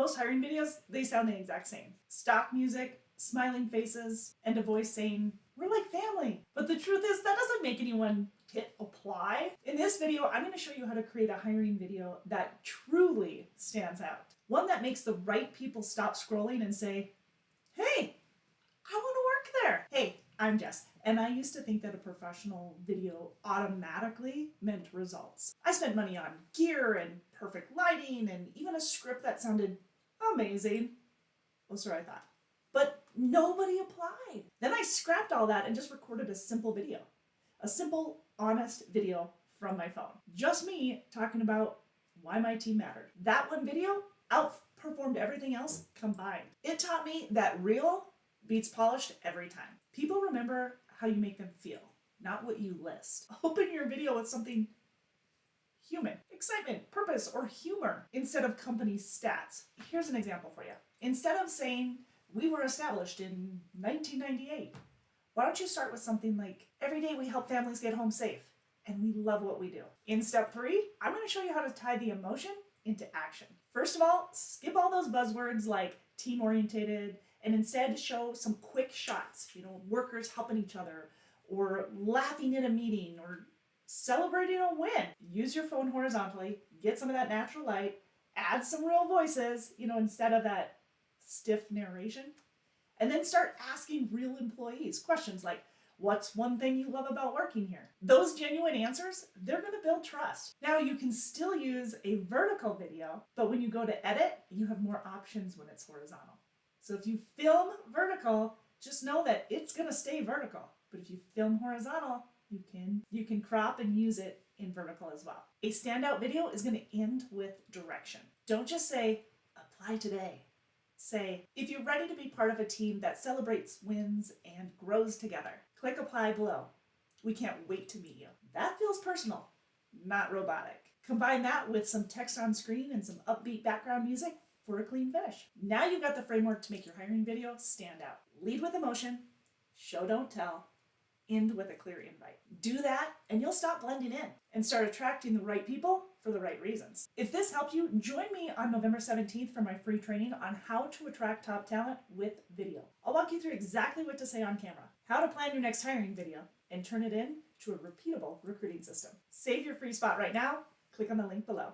most hiring videos, they sound the exact same. Stock music, smiling faces, and a voice saying, "We're like family." But the truth is that doesn't make anyone hit apply. In this video, I'm going to show you how to create a hiring video that truly stands out. One that makes the right people stop scrolling and say, "Hey, I want to work there." Hey, I'm Jess, and I used to think that a professional video automatically meant results. I spent money on gear and perfect lighting and even a script that sounded amazing. Well, so I thought. But nobody applied. Then I scrapped all that and just recorded a simple video. A simple, honest video from my phone. Just me talking about why my team mattered. That one video outperformed everything else combined. It taught me that real beats polished every time. People remember how you make them feel, not what you list. Open your video with something human, excitement, purpose, or humor instead of company stats. Here's an example for you. Instead of saying, "We were established in 1998, why don't you start with something like, "Every day we help families get home safe, and we love what we do." In step 3, I'm going to show you how to tie the emotion into action. First of all, skip all those buzzwords like team-orientated and instead show some quick shots, workers helping each other or laughing in a meeting or celebrating a win. Use your phone horizontally, get some of that natural light, add some real voices, instead of that stiff narration, and then start asking real employees questions like, "What's one thing you love about working here?" Those genuine answers, they're going to build trust. Now you can still use a vertical video, but when you go to edit, you have more options when it's horizontal. So if you film vertical, just know that it's going to stay vertical. But if you film horizontal, you can crop and use it in vertical as well. A standout video is going to end with direction. Don't just say, "Apply today." Say, "If you're ready to be part of a team that celebrates wins and grows together, click apply below. We can't wait to meet you." That feels personal, not robotic. Combine that with some text on screen and some upbeat background music for a clean finish. Now you've got the framework to make your hiring video stand out. Lead with emotion, show don't tell, end with a clear invite. Do that and you'll stop blending in and start attracting the right people for the right reasons. If this helped you, join me on November 17th for my free training on how to attract top talent with video. I'll walk you through exactly what to say on camera, how to plan your next hiring video, and turn it into a repeatable recruiting system. Save your free spot right now. Click on the link below.